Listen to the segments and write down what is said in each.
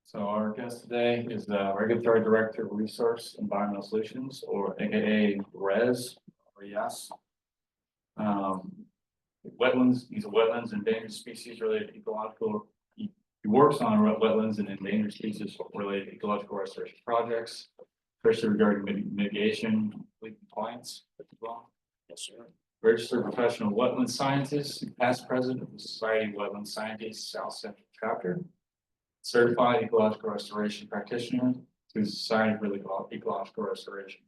So our guest today is the Regulatory Director of Resource Environmental Solutions, or AKA RES, or YES. Wetlands, he's a wetlands and endangered species related ecological. He works on wetlands and endangered species related ecological restoration projects, especially regarding mitigation, compliance as well. Yes, sir. Registered professional wetland scientist, past president of the Society of Wetland Scientists South Central Chapter. Certified ecological restoration practitioner to the Society for Ecological Restoration.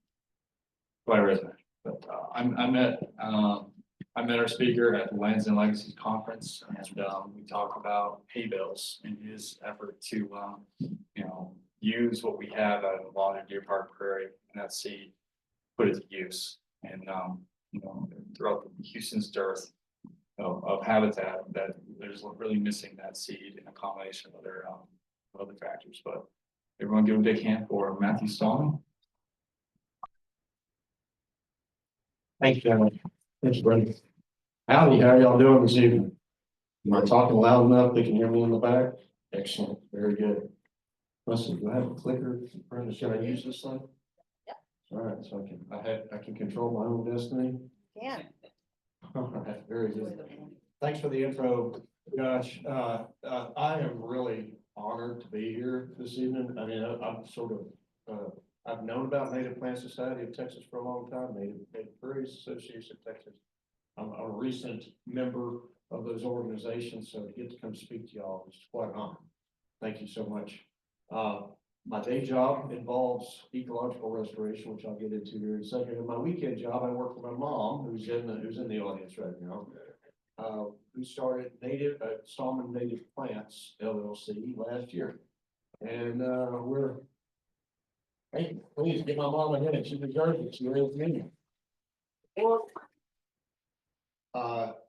By resume, but I met our speaker at the Lands and Legacies Conference, and we talked about hay bales in his effort to use what we have out of Lawn and Deer Park Prairie and that seed, put it to use, and throughout Houston's dearth of habitat, that there's really missing that seed in a combination of other factors. But everyone give a big hand for Matthew Stahman. Thank you, Emily. Thanks, Brenda. Howdy, how y'all doing this evening? Am I talking loud enough they can hear me in the back? Excellent, very good. Listen, do I have a clicker? Brenda, should I use this thing? Yeah. All right, so I can control my own destiny. Yeah. All right, very good. Thanks for the intro, Josh. I am really honored to be here this evening. I mean, I'm sort of, I've known about Native Plant Society of Texas for a long time, Native Prairies Association of Texas. I'm a recent member of those organizations, so to get to come speak to y'all is quite an honor. Thank you so much. My day job involves ecological restoration, which I'll get into here in a second. And my weekend job, I work for my mom, who's in the audience right now, who started Stahman Native Plants LLC last year. And hey, please give my mom a minute. She deserves it. She really needs it.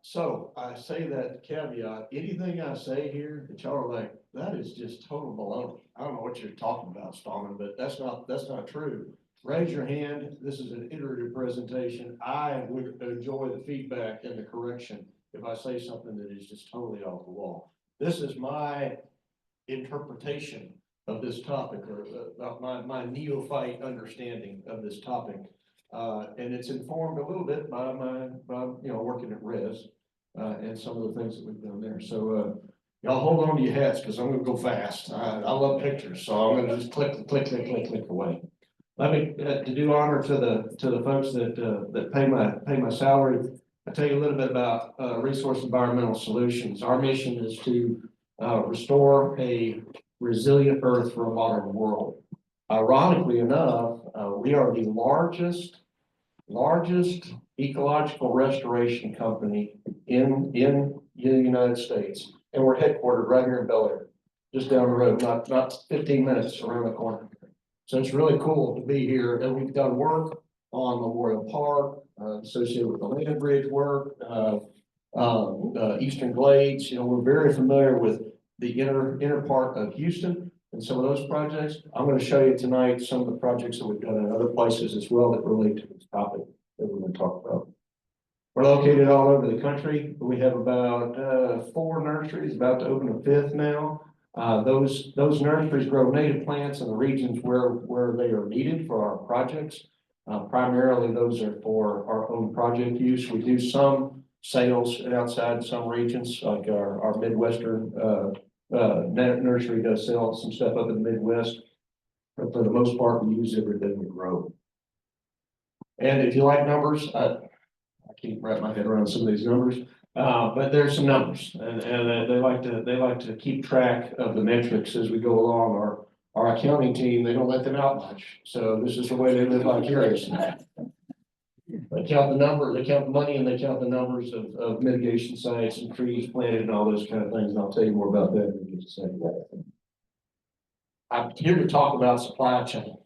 So I say that caveat, anything I say here that y'all are like, that is just total baloney. I don't know what you're talking about, Stahman, but that's not true. Raise your hand. This is an iterative presentation. I would enjoy the feedback and the correction if I say something that is just totally off the wall. This is my interpretation of this topic, or my neophyte understanding of this topic. And it's informed a little bit by working at RES and some of the things that we've done there. So y'all hold on to your hats because I'm going to go fast. I love pictures, so I'm going to just click away. Let me to do honor to the folks that pay my salary. I'll tell you a little bit about Resource Environmental Solutions. Our mission is to restore a resilient earth for a modern world. Ironically enough, we are the largest ecological restoration company in the United States, and we're headquartered right here in Bel Air, just down the road, not 15 minutes around the corner. So it's really cool to be here, and we've done work on Memorial Park, associated with the land bridge work, Eastern Glades. We're very familiar with the inner part of Houston and some of those projects. I'm going to show you tonight some of the projects that we've done in other places as well that relate to this topic that we're going to talk about. We're located all over the country. We have about 4 nurseries, about to open a 5th now. Those nurseries grow native plants in the regions where they are needed for our projects. Primarily, those are for our own project use. We do some sales outside some regions, like our Midwestern nursery does sell some stuff up in the Midwest, but for the most part, we use everything we grow. And if you like numbers, I can't wrap my head around some of these numbers, but there's some numbers, and they like to keep track of the metrics as we go along. Our accounting team, they don't let them out much, so this is the way they live vicariously. They count the number, they count the money, and they count the numbers of mitigation sites and trees planted and all those kind of things. And I'll tell you more about that in just a second. I'm here to talk about supply chain.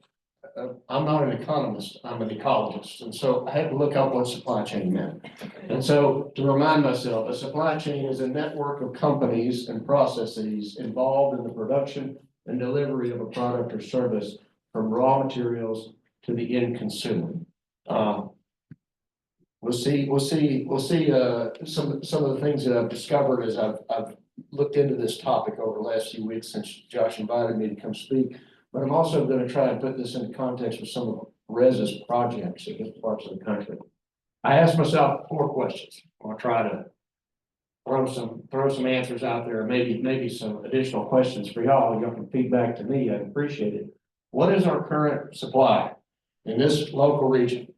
I'm not an economist, I'm an ecologist. And so I had to look up what supply chain meant. And so to remind myself, a supply chain is a network of companies and processes involved in the production and delivery of a product or service from raw materials to the end consumer. We'll see some of the things that I've discovered as I've looked into this topic over the last few weeks since Josh invited me to come speak. But I'm also going to try and put this into context with some of Rez's projects in different parts of the country. I asked myself 4 questions. I'll try to throw some answers out there, maybe some additional questions for y'all. Y'all can feedback to me. I'd appreciate it. What is our current supply in this local region?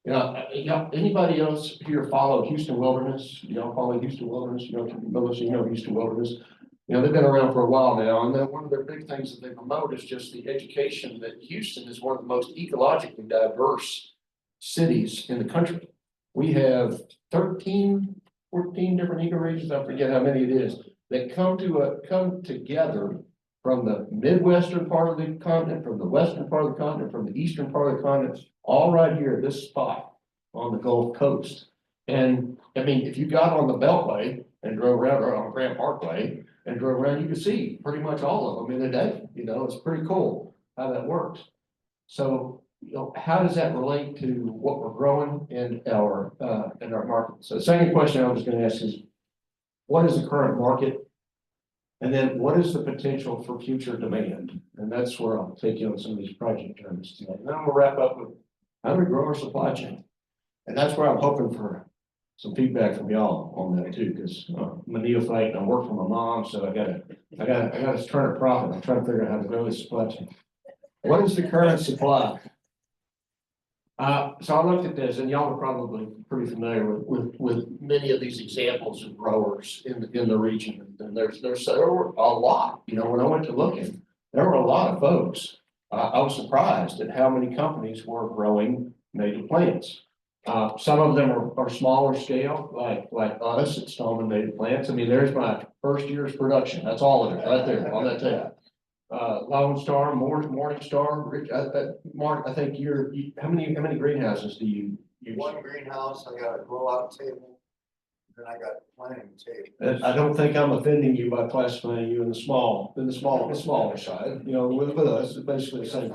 Anybody else here follow Houston Wilderness? You don't follow Houston Wilderness? You know Houston Wilderness. They've been around for a while now, and then one of their big things that they promote is just the education that Houston is one of the most ecologically diverse cities in the country. We have 13, 14 different ecoregions, I forget how many it is, that come together from the Midwestern part of the continent, from the western part of the continent, from the eastern part of the continent, all right here at this spot on the Gulf Coast. And I mean, if you got on the Beltway and drove around, or on Grand Parkway and drove around, you could see pretty much all of them in a day. It's pretty cool how that works. So, how does that relate to what we're growing in our market? So the second question I was going to ask is, what is the current market? And then what is the potential for future demand? And that's where I'll take you on some of these project terms tonight. And then I'm gonna wrap up with how do we grow our supply chain? And that's where I'm hoping for some feedback from y'all on that too, because I'm a neophyte and I work for my mom, so I gotta turn a profit. I'm trying to figure out how to grow this supply chain. What is the current supply? So I looked at this, and y'all are probably pretty familiar with many of these examples of growers in the region. And there were a lot, when I went to looking, there were a lot of folks. I was surprised at how many companies were growing native plants. Some of them are smaller scale, like us at Stahman Native Plants. I mean, there's my first year's production. That's all of it right there on that tab. Lone Star, Morning Star, Mark, I think how many greenhouses do you use? One greenhouse, I got a grow out table, then I got planting table. I don't think I'm offending you by classifying you in the smaller side, with us, it's basically the same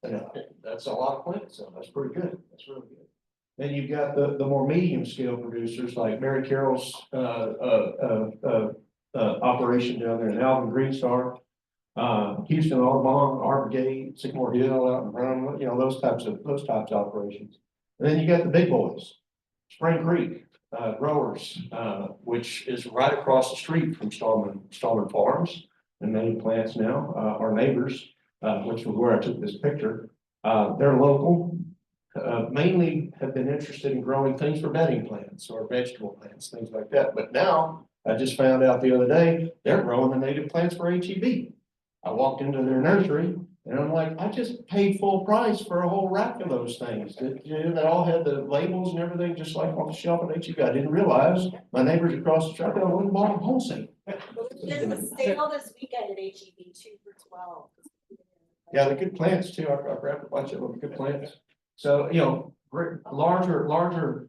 thing. That's a lot of plants, so that's pretty good, that's really good. Then you've got the more medium scale producers like Mary Carroll's, operation down there in Alvin Greenstar. Houston, Audubon, Arbor Gate, Sycamore Hill out in Brown, those types of operations. And then you got the big boys, Spring Creek, growers, which is right across the street from Stahman Farms and many plants now, our neighbors, which was where I took this picture. They're local, mainly have been interested in growing things for bedding plants or vegetable plants, things like that. But now I just found out the other day, they're growing the native plants for HEB. I walked into their nursery and I'm like, I just paid full price for a whole rack of those things. That all had the labels and everything, just like on the shelf at HEB. I didn't realize my neighbors across the street, I went and bought them wholesale. There's a sale this weekend at HEB, 2 for $12. Yeah, they're good plants too. I grabbed a bunch of them, good plants. So, larger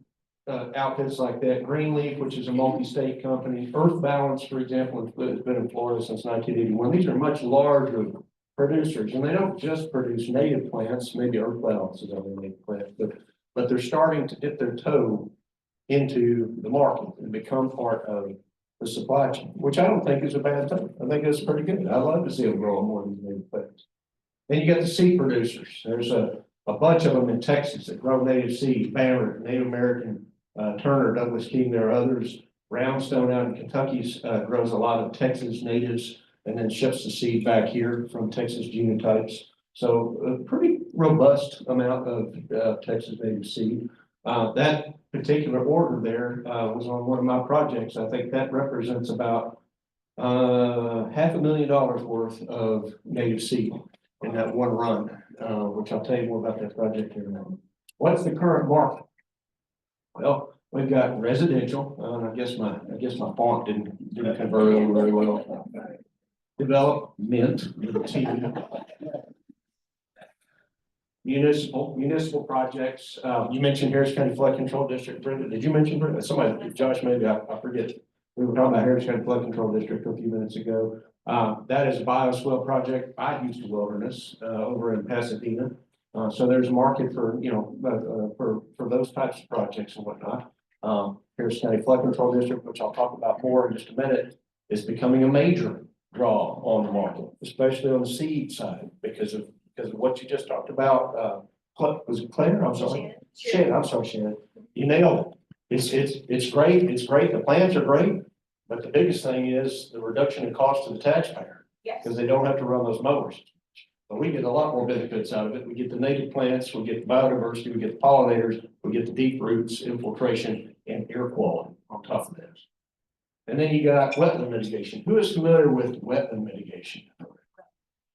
outfits like that, Greenleaf, which is a multi-state company, Earth Balance, for example, has been in Florida since 1981. These are much larger producers, and they don't just produce native plants. Maybe Earth Balance is only native plants, but they're starting to dip their toe into the market and become part of the supply chain, which I don't think is a bad thing. I think it's pretty good. I'd love to see them grow more of these native plants. Then you got the seed producers. There's a bunch of them in Texas that grow native seed, Banner, Native American, Turner, Douglas King, there are others. Brownstone out in Kentucky grows a lot of Texas natives and then ships the seed back here from Texas genotypes. So a pretty robust amount of Texas native seed. That particular order there was on one of my projects. I think that represents about $500,000 worth of native seed in that one run, which I'll tell you more about that project here in a minute. What's the current market? Well, we've got residential. I guess my font didn't convert over very well. Development, municipal projects. You mentioned Harris County Flood Control District. Brenda, did you mention Brenda? Somebody, Josh, maybe I forget. We were talking about Harris County Flood Control District a few minutes ago. That is a bioswale project by Houston Wilderness over in Pasadena. So there's a market for for those types of projects and whatnot. Harris County Flood Control District, which I'll talk about more in just a minute, It's becoming a major draw on the market, especially on the seed side, because of what you just talked about. What was it, Claire? I'm sorry. Shannon, I'm sorry, Shannon. You nailed it. It's great. It's great. The plants are great. But the biggest thing is the reduction in cost to the taxpayer, Yes. because they don't have to run those mowers. But we get a lot more benefits out of it. We get the native plants, we get the biodiversity, we get the pollinators, we get the deep roots, infiltration, and air quality on top of this. And then you got wetland mitigation. Who is familiar with wetland mitigation?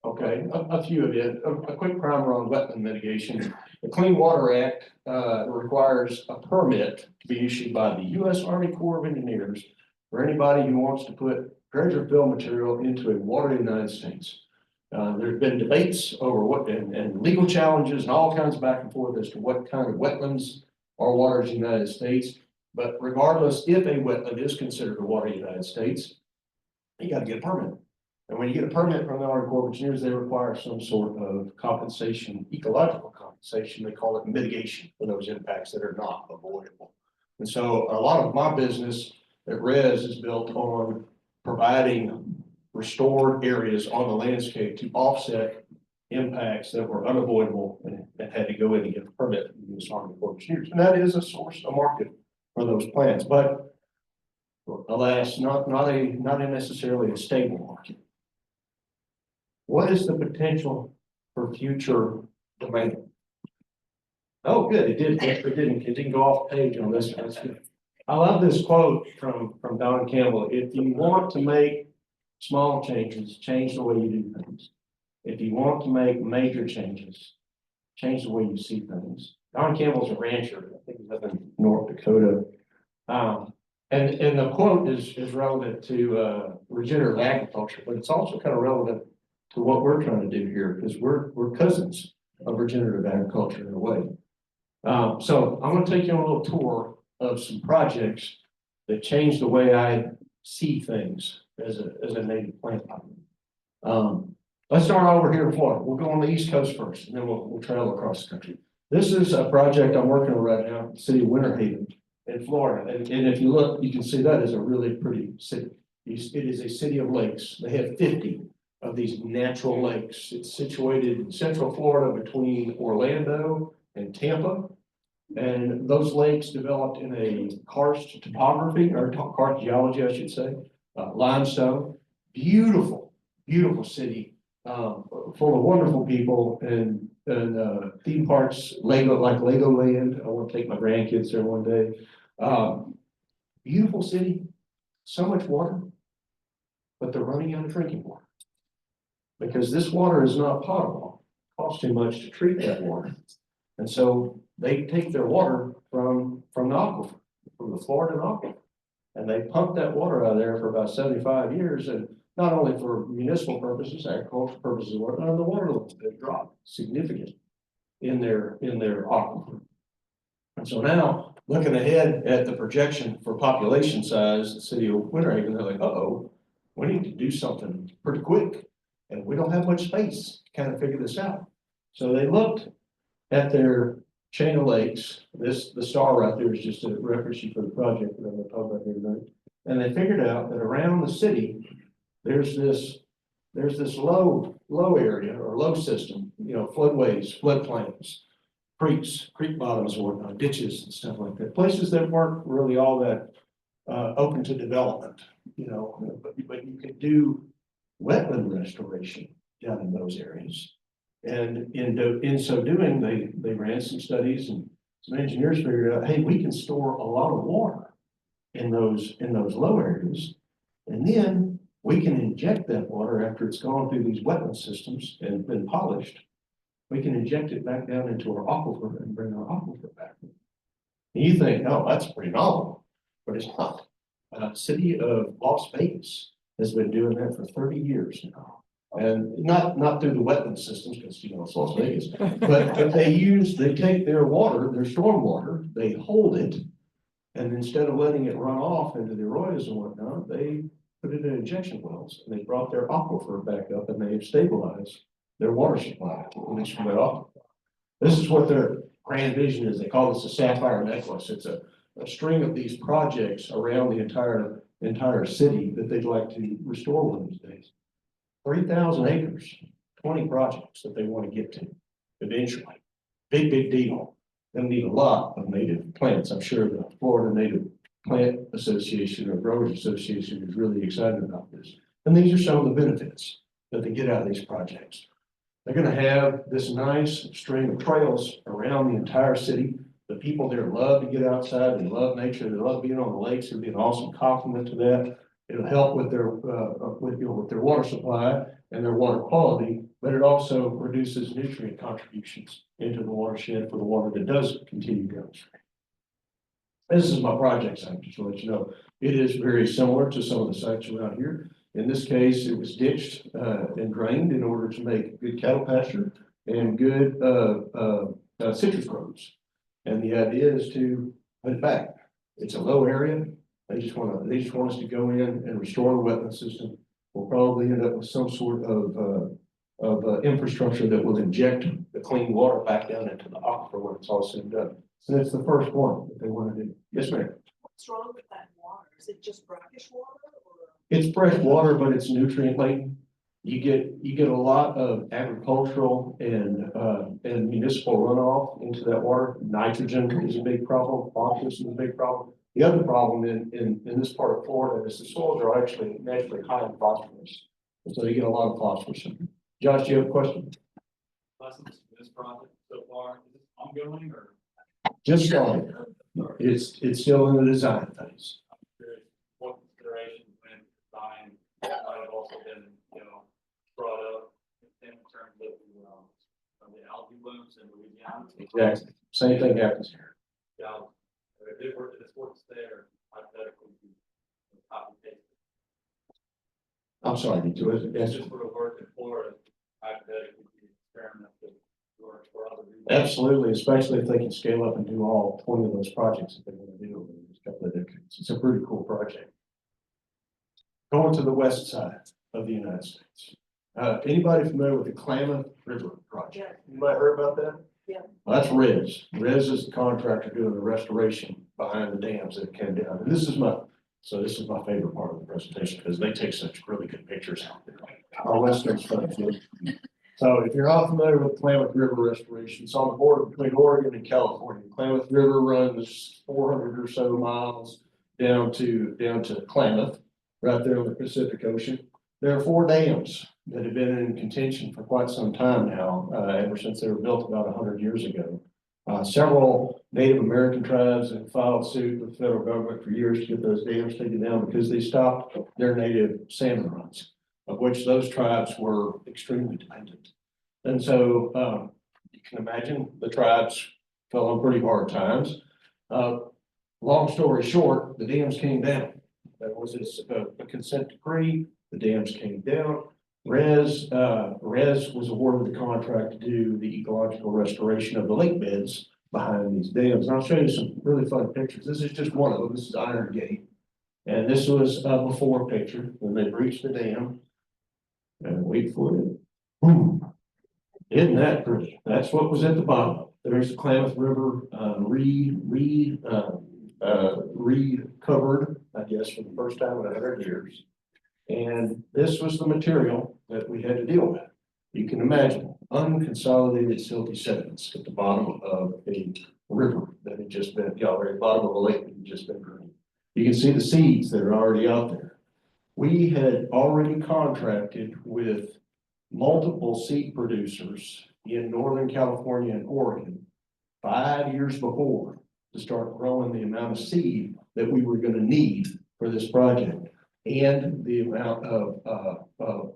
Okay, a few of you. A quick primer on wetland mitigation. The Clean Water Act requires a permit to be issued by the U.S. Army Corps of Engineers for anybody who wants to put dredge or fill material into a water in the United States. There's been debates over what and legal challenges and all kinds of back and forth as to what kind of wetlands are waters in the United States. But regardless, if a wetland is considered a water in the United States, you got to get a permit. And when you get a permit from the Army Corps of Engineers, they require some sort of compensation, ecological compensation. They call it mitigation for those impacts that are not avoidable. And so a lot of my business at RES is built on providing restored areas on the landscape to offset impacts that were unavoidable and had to go in and get a permit from the U.S. Army Corps of Engineers. And that is a source of market for those plants, but alas, not necessarily a stable market. What is the potential for future demand? Oh, good. It didn't go off page on this. That's good. I love this quote from Don Campbell. If you want to make small changes, change the way you do things. If you want to make major changes, change the way you see things. Don Campbell's a rancher. I think he lives in North Dakota. And the quote is relevant to regenerative agriculture, but it's also kind of relevant to what we're trying to do here, because we're cousins of regenerative agriculture in a way. So I'm going to take you on a little tour of some projects that change the way I see things as a native plant. Let's start over here in Florida. We'll go on the East Coast first, and then we'll travel across the country. This is a project I'm working on right now, in the city of Winter Haven in Florida. And if you look, you can see that is a really pretty city. It is a city of lakes. They have 50 of these natural lakes. It's situated in central Florida between Orlando and Tampa. And those lakes developed in a karst topography, or karst geology, I should say, limestone. Beautiful, beautiful city, full of wonderful people and theme parks, like Legoland. I want to take my grandkids there one day. Beautiful city, so much water, but they're running out of drinking water. Because this water is not potable, it costs too much to treat that water. And so they take their water from the aquifer, from the Florida aquifer, and they pump that water out of there for about 75 years. And not only for municipal purposes, agricultural purposes, the water levels have dropped significantly in their aquifer. And so now, looking ahead at the projection for population size, the city of Winter Haven, they're like, uh-oh, we need to do something pretty quick. And we don't have much space to kind of figure this out. So they looked at their chain of lakes. The star right there is just a reference sheet for the project that I'm going to talk about here tonight. And they figured out that around the city, there's this low area or low system, floodways, floodplains, creeks, creek bottoms, or whatnot, ditches and stuff like that. Places that weren't really all that open to development, but you could do wetland restoration down in those areas. And in so doing, they ran some studies, and some engineers figured out, hey, we can store a lot of water in those low areas. And then we can inject that water after it's gone through these wetland systems and been polished. We can inject it back down into our aquifer and bring our aquifer back. And you think, oh, that's pretty novel, but it's not. City of Las Vegas has been doing that for 30 years now. And not through the wetland systems, because it's Las Vegas, but they take their water, their storm water, they hold it, and instead of letting it run off into the arroyos and whatnot, they put it in injection wells, and they brought their aquifer back up, and they have stabilized their water supply, at least from that aquifer. This is what their grand vision is. They call this a sapphire necklace. It's a string of these projects around the entire entire city that they'd like to restore one of these days. 3,000 acres, 20 projects that they want to get to eventually. Big deal. They'll need a lot of native plants. I'm sure the Florida Native Plant Association or Growers Association is really excited about this. And these are some of the benefits that they get out of these projects. They're going to have this nice string of trails around the entire city. The people there love to get outside. They love nature. They love being on the lakes. It'll be an awesome complement to that. It'll help with their with their water supply and their water quality, but it also reduces nutrient contributions into the watershed for the water that does continue downstream. This is my project site, just to let you know. It is very similar to some of the sites around here. In this case, it was ditched and drained in order to make good cattle pasture and good citrus groves. And the idea is to put it back. It's a low area. They just want us to go in and restore the wetland system. We'll probably end up with some sort of infrastructure that will inject the clean water back down into the aquifer when it's all said and done. So that's the first one that they want to do. Yes, ma'am. What's wrong with that water? Is it just brackish water or? It's fresh water, but it's nutrient laden. You get a lot of agricultural and municipal runoff into that water. Nitrogen is a big problem. Phosphorus is a big problem. The other problem in this part of Florida is the soils are actually naturally high in phosphorus. And so you get a lot of phosphorus. Josh, do you have a question? Lessons from this project so far, is it ongoing or? Just started. It's still in the design phase. I'm curious what considerations when design might have also been, brought up in terms of the algae blooms in Louisiana. Exactly. Same thing happens here. Yeah, if it were, if this works there, hypothetically, copy paste. I'm sorry, did you? If Yes. this were to work in Florida, hypothetically, the experiment that works for other regions. Absolutely, especially if they can scale up and do all 20 of those projects that they want to do in a couple of decades. It's a pretty cool project. Going to the west side of the United States. Anybody familiar with the Klamath River project? You might heard about that? Yeah. Well, that's Rez. Rez is the contractor doing the restoration behind the dams that came down. And this is my favorite part of the presentation because they take such really good pictures out there. Our western stuff. So if you're not familiar with Klamath River restoration, it's on the border between Oregon and California. Klamath River runs 400 or so miles down to Klamath, right there on the Pacific Ocean. There are 4 dams that have been in contention for quite some time now, ever since they were built about 100 years ago. Several Native American tribes have filed suit with the federal government for years to get those dams taken down because they stopped their native salmon runs, of which those tribes were extremely dependent. And so you can imagine the tribes fell on pretty hard times. Long story short, the dams came down. There was a consent decree. The dams came down. Rez was awarded the contract to do the ecological restoration of the lake beds behind these dams. And I'll show you some really fun pictures. This is just one of them. This is Iron Gate. And this was a before picture when they breached the dam. And wait for it. Boom. Isn't that pretty? That's what was at the bottom. There's the Klamath River recovered, I guess, for the first time in 100 years. And this was the material that we had to deal with. You can imagine unconsolidated silty sediments at the bottom of a river that had just been, or at the bottom of a lake that had just been drained. You can see the seeds that are already out there. We had already contracted with multiple seed producers in Northern California and Oregon 5 years before to start growing the amount of seed that we were going to need for this project and the amount of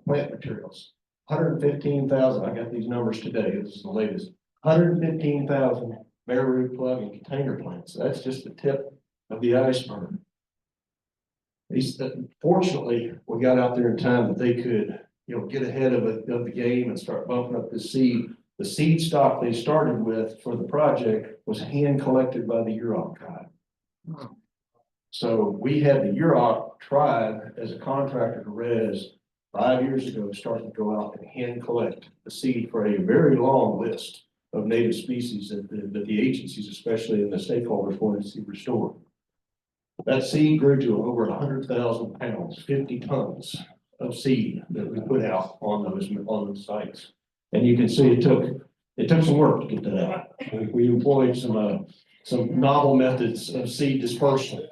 plant materials. 115,000, I got these numbers today, this is the latest, 115,000 bare root plug and container plants. That's just the tip of the iceberg. Fortunately, we got out there in time that they could, get ahead of the game and start bumping up the seed. The seed stock they started with for the project was hand collected by the Yurok tribe. So we had the Yurok tribe as a contractor to Rez 5 years ago, starting to go out and hand collect the seed for a very long list of native species that the agencies, especially in the stakeholders, wanted to see restored. That seed grew to over 100,000 pounds, 50 tons of seed that we put out on those sites. And you can see it took some work to get that out. We employed some novel methods of seed dispersal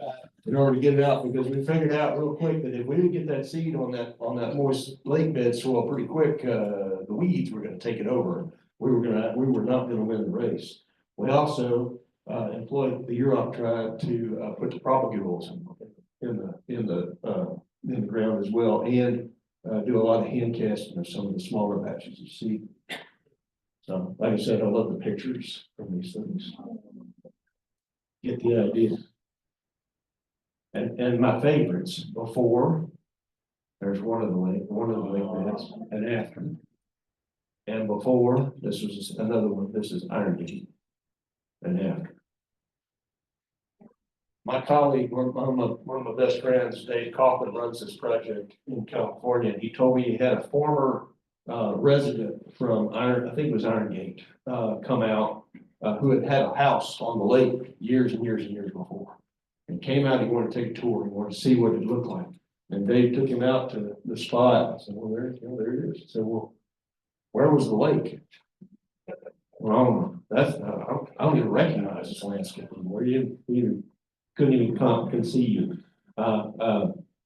in order to get it out, because we figured out real quick that if we didn't get that seed on that moist lake bed soil pretty quick, the weeds were gonna take it over. We were not gonna win the race. We also employed the Yurok tribe to put the propagules in the ground as well, and do a lot of hand casting of some of the smaller batches of seed. So, like I said, I love the pictures from these things. Get the idea. And my favorites before, there's one of the lake beds, and after. And before, this was another one, this is Iron Gate. And after. My colleague, one of my best friends, Dave Kaufman, runs this project in California, and he told me he had a former resident from I think it was Iron Gate, come out, who had a house on the lake years and years and years before. And came out, he wanted to take a tour, he wanted to see what it looked like. And Dave took him out to the spot. I said, well, there it is. He said, well, where was the lake? Well, I don't even recognize this landscape anymore. You couldn't even conceive.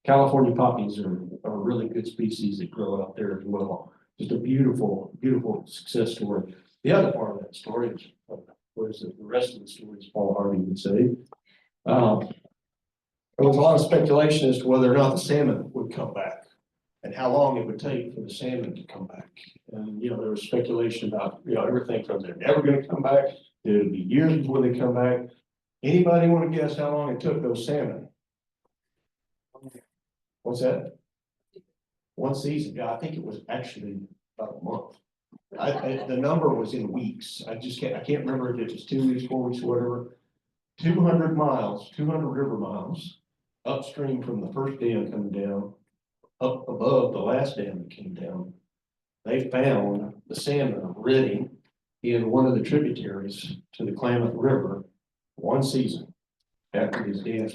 California poppies are a really good species that grow out there as well. Just a beautiful, beautiful success story. The other part of that story is, the rest of the story, as Paul Harvey would say. There was a lot of speculation as to whether or not the salmon would come back and how long it would take for the salmon to come back. And, there was speculation about, everything from they're never going to come back, it'll be years before they come back. Anybody want to guess how long it took those salmon? What's that? One season. Yeah, I think it was actually about a month. The number was in weeks. I can't remember if it was 2 weeks, 4 weeks, whatever. 200 miles, 200 river miles upstream from the first dam coming down, up above the last dam that came down. They found the salmon ready in one of the tributaries to the Klamath River one season after these dams.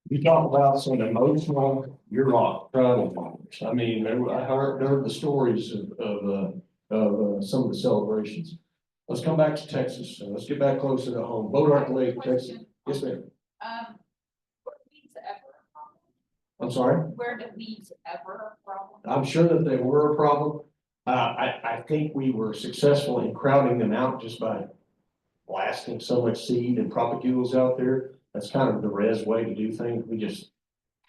You talk about some emotional Yurok tribal farmers. I mean, I heard the stories of some of the celebrations. Let's come back to Texas. So let's get back closer to home. Bodart Lake, Texas. Yes, ma'am. Were weeds ever a problem? I'm sorry. Were the weeds ever a problem? I'm sure that they were a problem. I think we were successful in crowding them out just by blasting so much seed and propagules out there. That's kind of the res way to do things. We just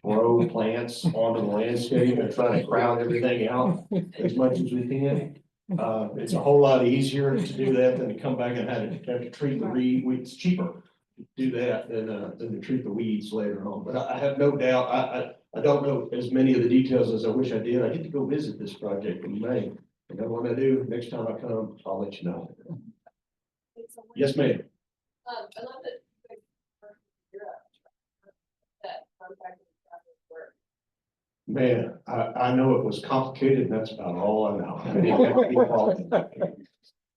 throw plants onto the landscape and try to crowd everything out as much as we can. It's a whole lot easier to do that than to come back and have to treat the weed. It's cheaper to do that than to treat the weeds later on. But I have no doubt, I don't know as many of the details as I wish I did. I get to go visit this project in May. And then when I do, next time I come, I'll let you know. Yes, ma'am. I love that. That contact work. Man, I know it was complicated, and that's about all I know.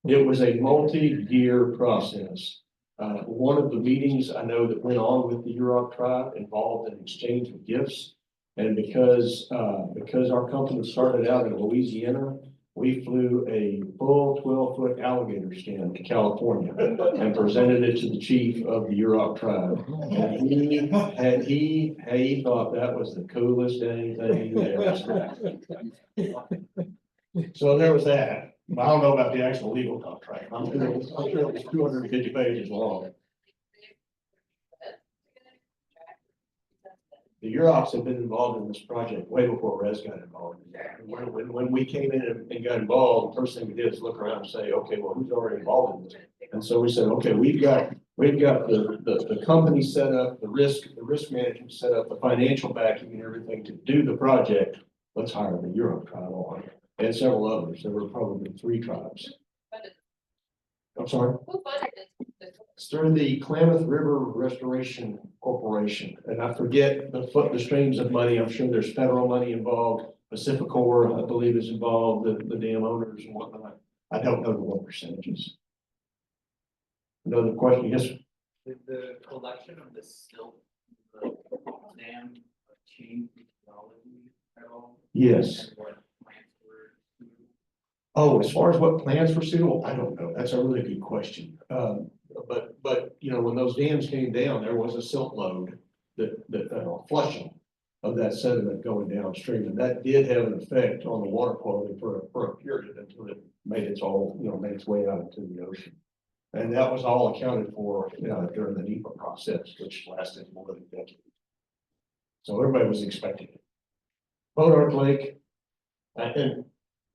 It was a multi-year process. One of the meetings I know that went on with the Yurok tribe involved an exchange of gifts. And because our company started out in Louisiana, we flew a full 12-foot alligator skin to California and presented it to the chief of the Yurok tribe. And he thought that was the coolest dang thing he ever seen. So there was that. I don't know about the actual legal contract. I'm sure it was 250 pages long. The Yuroks have been involved in this project way before Res got involved. When we came in and got involved, the first thing we did is look around and say, okay, well, who's already involved in this? And so we said, okay, we've got the company set up, the risk management set up, the financial backing and everything to do the project. Let's hire the Yurok tribe on it and several others. There were probably 3 tribes. I'm sorry. Who funded this? It's through the Klamath River Restoration Corporation, and I forget the streams of money. I'm sure there's federal money involved. Pacificor, I believe, is involved. The dam owners and whatnot. I don't know what percentages. Another question? Yes. Did the collection of the silt, the dam change technology at all? Yes. And what plants were suitable? Oh, as far as what plants were suitable, I don't know. That's a really good question. But, you know, when those dams came down, there was a silt load that flushing of that sediment going downstream. And that did have an effect on the water quality for a period until it made its way out into the ocean. And that was all accounted for, during the NEPA process, which lasted more than a decade. So everybody was expecting it. Boat Lake, and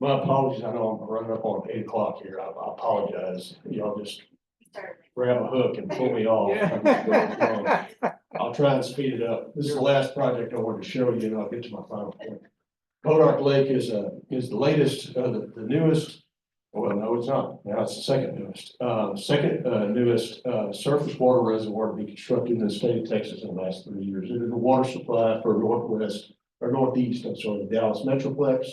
my apologies, I know I'm running up on 8 o'clock here. I apologize. Y'all just grab a hook and pull me off. I'll try and speed it up. This is the last project I wanted to show you, and I'll get to my final point. Boat Lake is the latest, the newest. Well, no, it's not. Now it's the second newest surface water reservoir to be constructed in the state of Texas in the last 3 years. It is a water supply for northeast, I'm sorry, the Dallas Metroplex.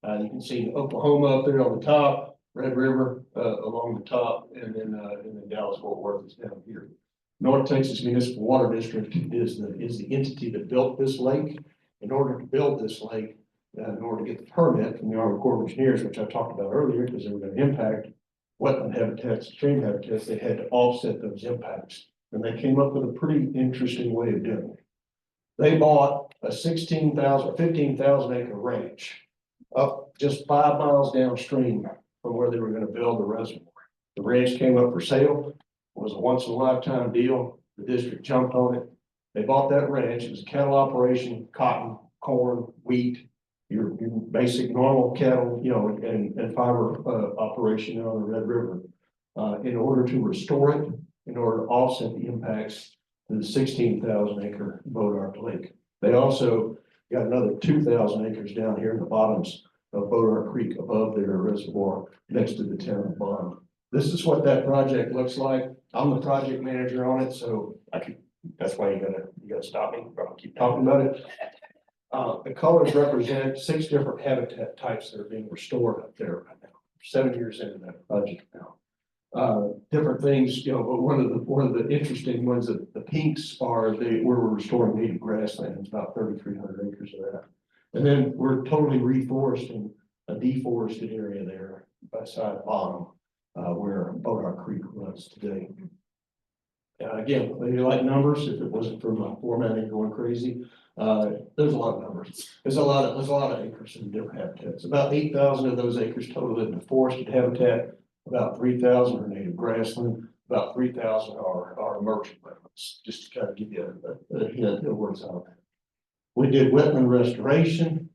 You can see Oklahoma up there on the top, Red River along the top, and then Dallas Fort Worth is down here. North Texas Municipal Water District is the entity that built this lake. In order to build this lake, in order to get the permit from the Army Corps of Engineers, which I talked about earlier, because they were going to impact wetland habitats, stream habitats, they had to offset those impacts. And they came up with a pretty interesting way of doing it. They bought a 16,000 or 15,000 acre ranch up just 5 miles downstream from where they were going to build the reservoir. The ranch came up for sale. It was a once in a lifetime deal. The district jumped on it. They bought that ranch. It was a cattle operation, cotton, corn, wheat, your basic normal cattle, and fiber operation on the Red River. In order to restore it, in order to offset the impacts to the 16,000 acre Boat Lake. They also got another 2,000 acres down here in the bottoms of Boat Creek above their reservoir next to the town of Bond. This is what that project looks like. I'm the project manager on it, so that's why you gotta stop me. I'll keep talking about it. The colors represent 6 different habitat types that are being restored up there right now. 7 years into that project now. Different things, but one of the interesting ones that the pinks are where we're restoring native grasslands, about 3,300 acres of that. And then we're totally reforesting a deforested area there beside Bottom, where Boat Creek runs today. Again, if you like numbers, if it wasn't for my formatting going crazy, there's a lot of numbers. There's a lot of acres in different habitats. About 8,000 of those acres total in the forested habitat. About 3,000 are native grassland. About 3,000 are emerging wetlands. Just to kind of give you a hint of what's out there. We did wetland restoration,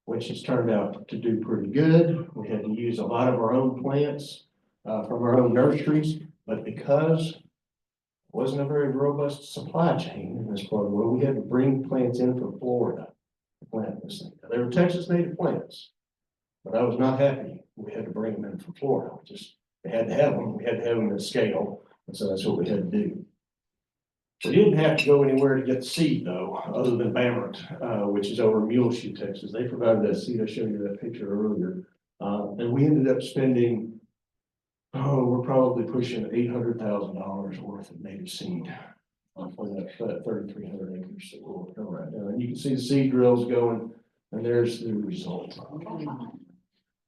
which has turned out to do pretty good. We had to use a lot of our own plants from our own nurseries, but because wasn't a very robust supply chain in this part of the world, we had to bring plants in from Florida to plant this thing. Now, they were Texas native plants, but I was not happy. We had to bring them in from Florida. We had to have them. We had to have them at scale, and so that's what we had to do. We didn't have to go anywhere to get the seed, though, other than Bamert, which is over in Muleshoe, Texas. They provided that seed. I showed you that picture earlier, and we ended up spending. Oh, we're probably pushing $800,000 worth of native seed for that 3,300 acres that we're working on right now. And you can see the seed drills going, and there's the result.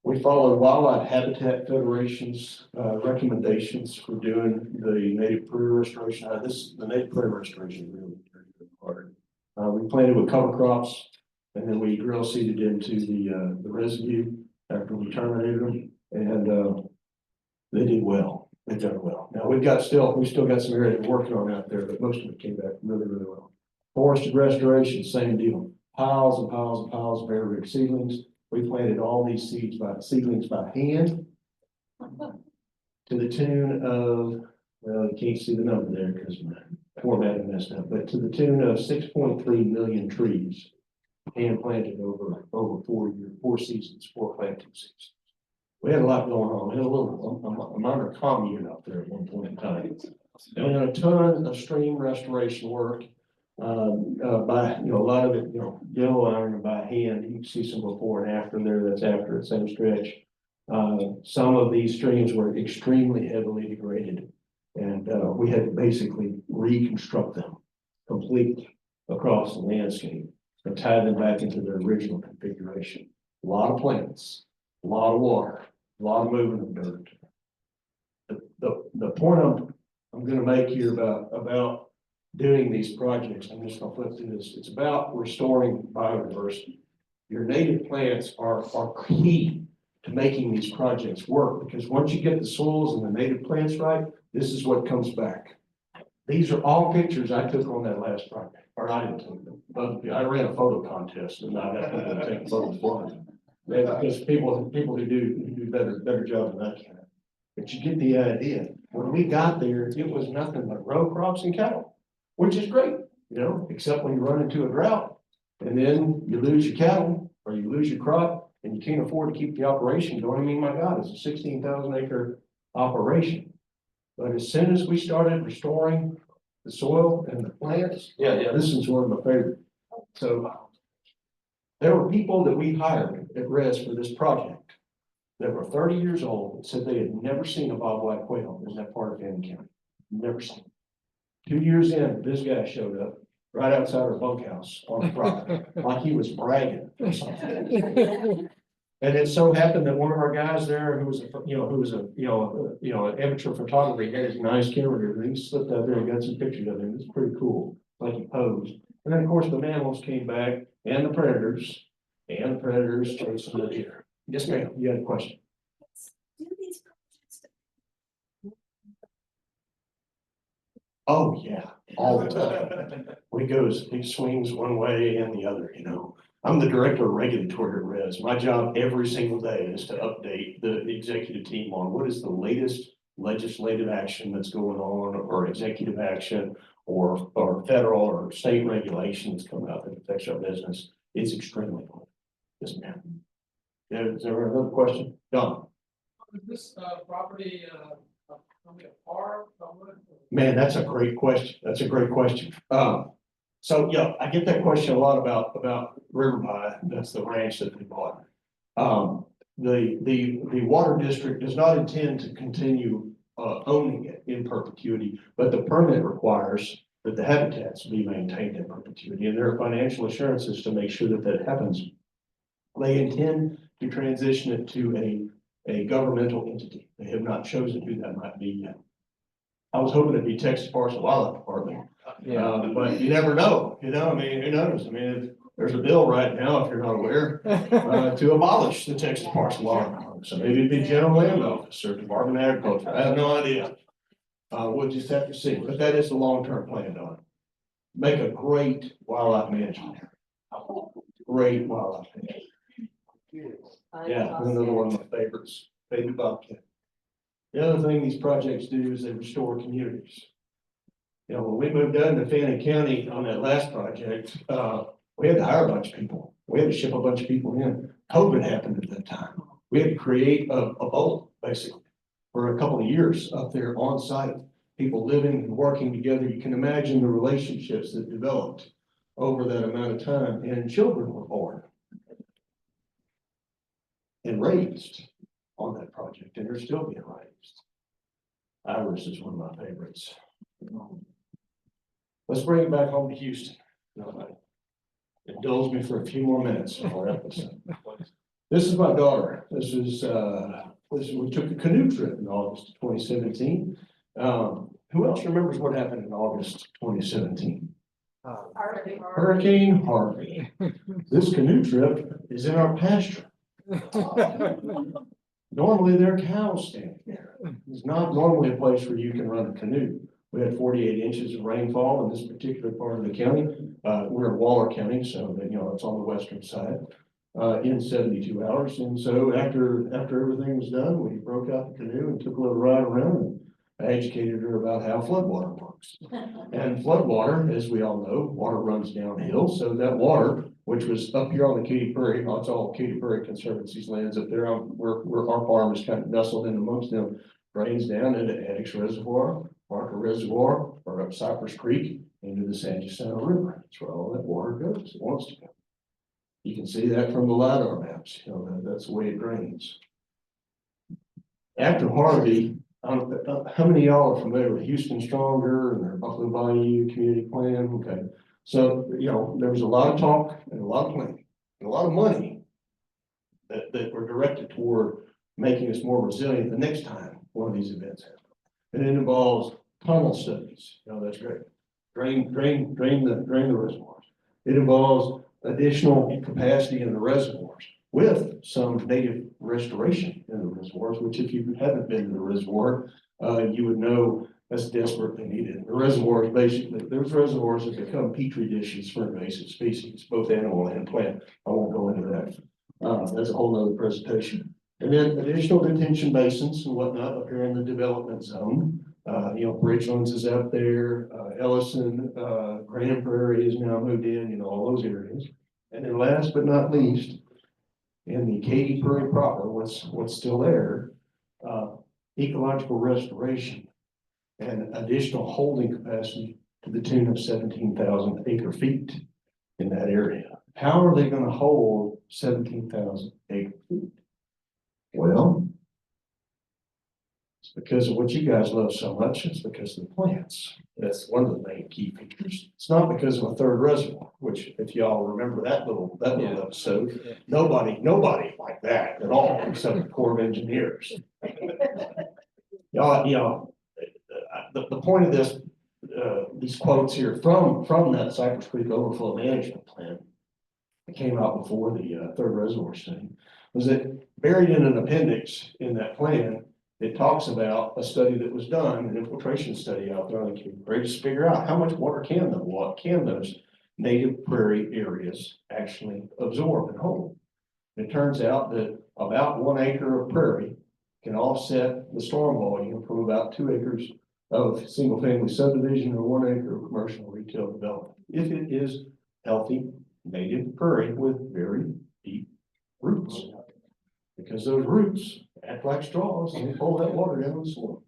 We followed Wildlife Habitat Federation's recommendations for doing the native prairie restoration. The native prairie restoration is really very hard. We planted with cover crops, and then we drill seeded into the residue after we terminated them, and they did well. They've done well. Now we still got some areas we're working on out there, but most of it came back really, really well. Forested restoration, same deal. Piles and piles and piles of very rich seedlings. We planted all these seedlings by hand to the tune of, well, you can't see the number there because my formatting messed up, but to the tune of 6.3 million trees hand planted over 4 seasons, 4 planting seasons. We had a lot going on. We had a minor commune up there at one point in time. And we had a ton of stream restoration work by, a lot of it, yellow iron by hand. You can see some before and after there. That's after the same stretch. Some of these streams were extremely heavily degraded And we had to basically reconstruct them completely across the landscape and tie them back into their original configuration. A lot of plants, a lot of water, a lot of movement of dirt. The point I'm gonna make here about doing these projects, I'm just gonna flip through this, it's about restoring biodiversity. Your native plants are key to making these projects work, because once you get the soils and the native plants right, this is what comes back. These are all pictures I took on that last project, or I didn't take them, but I ran a photo contest and I got people to take photos for me. Because people who do better job than I can. But you get the idea. When we got there, it was nothing but row crops and cattle, which is great, you know, except when you run into a drought. And then you lose your cattle or you lose your crop and you can't afford to keep the operation going. I mean, my God, it's a 16,000 acre operation. But as soon as we started restoring the soil and the plants, yeah, this is one of my favorite. So there were people that we hired at Res for this project that were 30 years old and said they had never seen a bobwhite quail in that part of Fannin County. Never seen it. 2 years in, this guy showed up right outside our bunkhouse on the property, like he was bragging or something. And it so happened that one of our guys there, who was an amateur photographer, he had his nice camera, and he slipped out there and got some pictures of him. It's pretty cool, like he posed. And then, of course, the mammals came back, and the predators chasing the deer. Yes, ma'am, you had a question. Do these projects Oh, yeah, all the time. We goes, he swings one way and the other, you know. I'm the director of regulatory at Res. My job every single day is to update the executive team on what is the latest legislative action that's going on, or executive action, or federal or state regulation that's coming out that affects our business. It's extremely important. Yes, ma'am. Yeah, is there another question? Don? Is this property coming apart? Man, that's a great question. That's a great question. So yeah, I get that question a lot about Riverby. That's the ranch that we bought. The water district does not intend to continue owning it in perpetuity, but the permit requires that the habitats be maintained in perpetuity, and there are financial assurances to make sure that that happens. They intend to transition it to a governmental entity. They have not chosen who that might be yet. I was hoping it'd be Texas Parks and Wildlife Department, but you never know, you know, I mean, who knows? I mean, there's a bill right now, if you're not aware, to abolish the Texas Parks and Wildlife Department. So maybe it'd be General Land Office or Department of Agriculture. I have no idea. We'll just have to see, but that is the long-term plan, Don. Make a great wildlife management area. Great wildlife management. Yeah, another one of my favorites, baby bobcat. The other thing these projects do is they restore communities. You know, when we moved down to Fannin County on that last project, we had to hire a bunch of people. We had to ship a bunch of people in. COVID happened at that time. We had to create a bowl, basically, for a couple of years up there on site. People living and working together. You can imagine the relationships that developed over that amount of time, and children were born and raised on that project, and they're still being raised. Iris is one of my favorites. Let's bring it back home to Houston. Indulge me for a few more minutes on our episode. This is my daughter. We took a canoe trip in August 2017. Who else remembers what happened in August 2017? Hurricane Harvey. This canoe trip is in our pasture. Normally there are cows standing there. It's not normally a place where you can run a canoe. We had 48 inches of rainfall in this particular part of the county. We're in Waller County, so that, you know, it's on the western side, in 72 hours. And so after everything was done, we broke out the canoe and took a little ride around, and I educated her about how floodwater works. And floodwater, as we all know, water runs downhill. So that water, which was up here on the Katy Prairie, it's all Katy Prairie Conservancy's lands up there, where our farm is kind of nestled in amongst them, drains down into Addicks Reservoir, Parker Reservoir, or up Cypress Creek into the San Jacinto River. That's where all that water goes. It wants to go. You can see that from the LiDAR maps. You know, that's the way it drains. After Harvey, How many of y'all are familiar with Houston Stronger and their Buffalo Bayou Community Plan? Okay. So, there was a lot of talk and a lot of planning and a lot of money that were directed toward making us more resilient the next time one of these events happens. And it involves tunnel studies. That's great. Drain the reservoirs. It involves additional capacity in the reservoirs with some native restoration in the reservoirs, which if you haven't been to the reservoir, you would know that's desperately needed. The reservoirs, basically, there's reservoirs that become petri dishes for invasive species, both animal and plant. I won't go into that. That's a whole nother presentation. And then additional detention basins and whatnot up here in the development zone. Bridgelands is out there, Ellison, Grand Prairie is now moved in, all those areas. And then last but not least, in the Katy Prairie proper, what's still there, ecological restoration and additional holding capacity to the tune of 17,000 acre feet in that area. How are they going to hold 17,000 acre feet? Well, it's because of what you guys love so much. It's because of the plants. That's one of the main key features. It's not because of a third reservoir, which if y'all remember that little episode, nobody liked that at all, except the Corps of Engineers. The point of this, these quotes here from that Cypress Creek Overflow Management Plan that came out before the third reservoir study, was that buried in an appendix in that plan, it talks about a study that was done, an infiltration study out there on the Katy Prairie, to figure out how much water can those native prairie areas actually absorb and hold. It turns out that about 1 acre of prairie can offset the storm volume from about 2 acres of single family subdivision or 1 acre of commercial retail development, if it is healthy native prairie with very deep roots. Because those roots act like straws and they pull that water down the soil.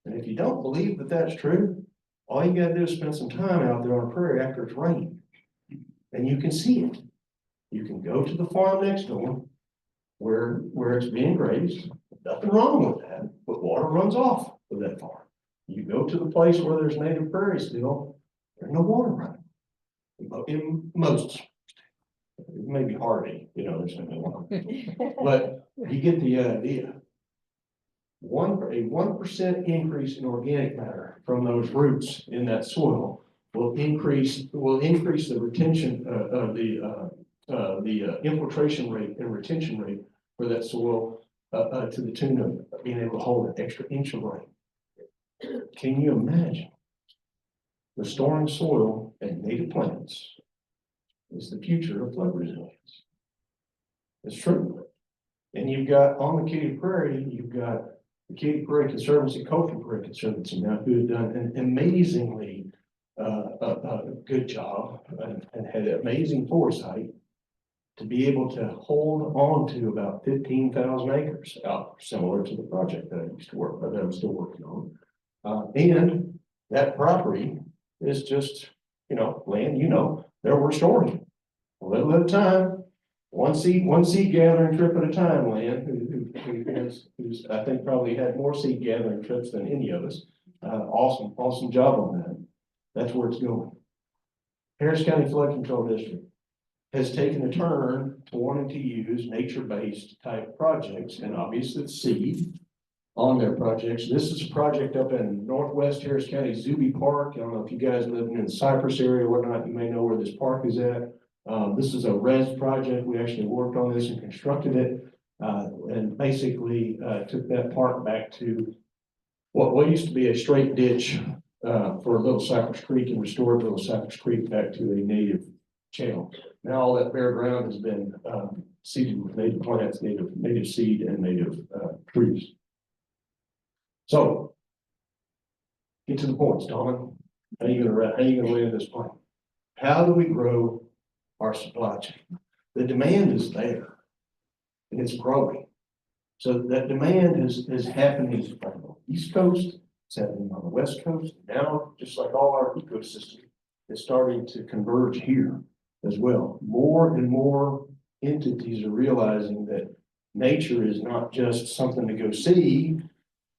And if you don't believe that that's true, all you gotta do is spend some time out there on a prairie after it's raining. And you can see it. You can go to the farm next door where it's being grazed. Nothing wrong with that, but water runs off of that farm. You go to the place where there's native prairie still, there's no water running. In most, maybe Harvey, there's no water. But you get the idea. A 1% increase in organic matter from those roots in that soil will increase the retention of the infiltration rate and retention rate for that soil to the tune of being able to hold an extra inch of rain. Can you imagine? Restoring soil and native plants is the future of flood resilience. It's true. And you've got on the Katy Prairie, you've got the Katy Prairie Conservancy, Coastal Prairie Conservancy now, who have done an amazingly good job and had amazing foresight to be able to hold on to about 15,000 acres out, similar to the project that I used to work, that I'm still working on. And that property is just, land, they're restoring a little at a time, one seed gathering trip at a time, land, who's I think probably had more seed gathering trips than any of us. Awesome job on that. That's where it's going. Harris County Flood Control District has taken a turn to wanting to use nature-based type projects, and obviously it's seed on their projects. This is a project up in Northwest Harris County, Zuby Park. I don't know if you guys live in the Cypress area or whatnot, you may know where this park is at. This is a res project. We actually worked on this and constructed it, and basically took that park back to what used to be a straight ditch for Little Cypress Creek, and restored Little Cypress Creek back to a native channel. Now all that bare ground has been seeded with native plants, native seed, and native trees. So, get to the point, Stahman. How are you gonna land this plane? How do we grow our supply chain? The demand is there, and it's growing. So that demand is happening on the East Coast, it's happening on the West Coast. Now, just like all our ecosystem, it's starting to converge here as well. More and more entities are realizing that nature is not just something to go see.